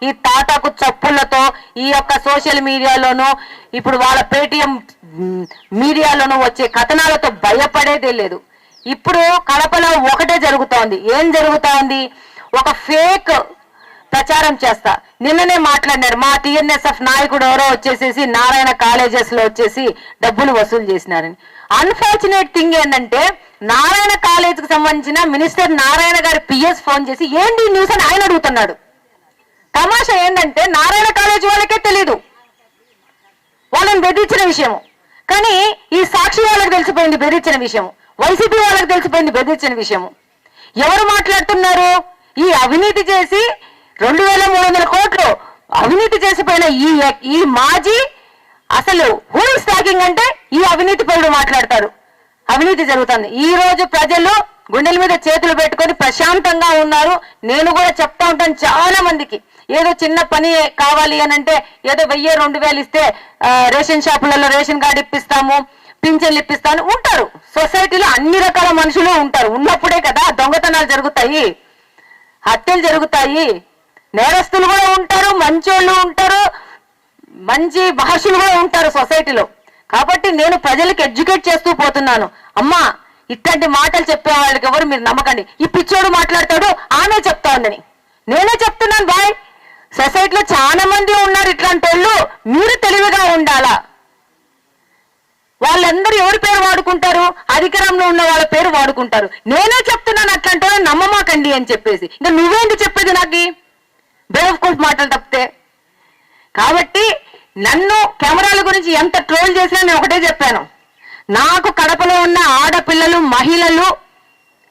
ఈ తాటాకు చప్పులతో ఈ యొక్క సోషల్ మీడియాలోనూ ఇప్పుడు వాళ్ళ పేటిఎం మీడియాలోనూ వచ్చే కథనాలతో భయపడేదే లేదు. ఇప్పుడు కడపలో ఒకటే జరుగుతోంది. ఏం జరుగుతోంది? ఒక ఫేక్ ప్రచారం చేస్తా. నిన్ననే మాట్లాడినారు, మా టీఎన్ఎస్ఎఫ్ నాయకుడు ఎవరో వచ్చేసేసి నారాయణ కాలేజెస్ లో వచ్చేసి డబ్బులు వసూలు చేసినారని. అన్ఫార్చునేట్ థింగ్ ఏంటంటే నారాయణ కాలేజ్ కి సంబంధించిన మినిస్టర్ నారాయణ గారి పిఎస్ ఫోన్ చేసి ఏంటి న్యూస్ అని ఆయన అడుగుతున్నాడు. తమాషా ఏంటంటే నారాయణ కాలేజ్ వాళ్ళకే తెలీదు వాళ్ళని బెదిరించిన విషయము, కానీ ఈ సాక్షి వాళ్ళకి తెలిసిపోయింది బెదిరించిన విషయము, వైసీపీ వాళ్ళకి తెలిసిపోయింది బెదిరించిన విషయము. ఎవరు మాట్లాడుతున్నారు? ఈ అవినీతి చేసి 2300 కోట్లు అవినీతి చేసిపోయిన ఈ మాజీ అసలు హూ ఇస్ టాకింగ్ అంటే ఈ అవినీతి పరుడు మాట్లాడతారు. అవినీతి జరుగుతుంది. ఈ రోజు ప్రజలు గుండెల మీద చేతులు పెట్టుకొని ప్రశాంతంగా ఉన్నారు. నేను కూడా చెప్తా ఉంటాను చాలా మందికి, ఏదో చిన్న పని కావాలి అని అంటే ఏదో 1000-2000 ఇస్తే రేషన్ షాపులలో రేషన్ కార్డు ఇప్పిస్తాము, పింఛన్లు ఇప్పిస్తాను ఉంటారు. సొసైటీలో అన్ని రకాల మనుషులు ఉంటారు. ఉన్నప్పుడే కదా దొంగతనాలు జరుగుతాయి, హత్యలు జరుగుతాయి, నేరస్తులు కూడా ఉంటారు, మంచోళ్ళు ఉంటారు, మంచి భాషలు కూడా ఉంటారు సొసైటీలో. కాబట్టి నేను ప్రజలకు ఎడ్యుకేట్ చేస్తూ పోతున్నాను. అమ్మా, ఇట్లాంటి మాటలు చెప్పే వాళ్ళకి ఎవరు మీరు నమ్మకండి. ఈ పిచ్చోడు మాట్లాడతాడు ఆమె చెప్తా ఉందని నేనే చెప్తున్నాను. బాయ్, సొసైటీలో చాలా మంది ఉన్నారు ఇట్లాంటి వాళ్ళు, మీరు తెలివిగా ఉండాలా. వాళ్ళందరూ ఎవరి పేరు వాడుకుంటారు? అధికారంలో ఉన్న వాళ్ళ పేరు వాడుకుంటారు. నేనే చెప్తున్నాను అట్లాంటి వాళ్ళని నమ్మమాకండి అని చెప్పేసి. ఇంకా నువ్వేంటి చెప్పేది నాకు బ్రేవ్ కోట్ మాటలు తప్పితే? కాబట్టి నన్ను కెమెరాల గురించి ఎంత ట్రోల్ చేసినా నేను ఒకటే చెప్పాను, నాకు కడపలో ఉన్న ఆడపిల్లలు మహిళలు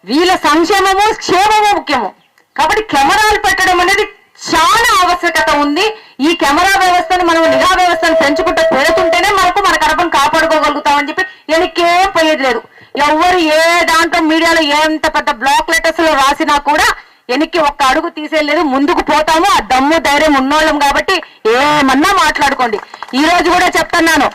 వీళ్ళ సంక్షేమము క్షేమము ముఖ్యము. కాబట్టి కెమెరాలు పెట్టడం అనేది చాలా ఆవశ్యకత ఉంది. ఈ కెమెరా వ్యవస్థను మనం నిఘా వ్యవస్థను పెంచుకుంటూ పోతుంటేనే మనకు మన కడపను కాపాడుకోగలుగుతామని చెప్పి వెనక్కేం పోయేది లేదు. ఎవరు ఏ దాంట్లో మీడియాలో ఎంత పెద్ద బ్లాక్ లెటర్స్ లో రాసినా కూడా వెనక్కి ఒక్క అడుగు తీసేయలేదు, ముందుకు పోతాము. ఆ దమ్ము ధైర్యం ఉన్నోళ్ళం కాబట్టి ఏమన్నా మాట్లాడుకోండి. ఈ రోజు కూడా చెప్తున్నాను,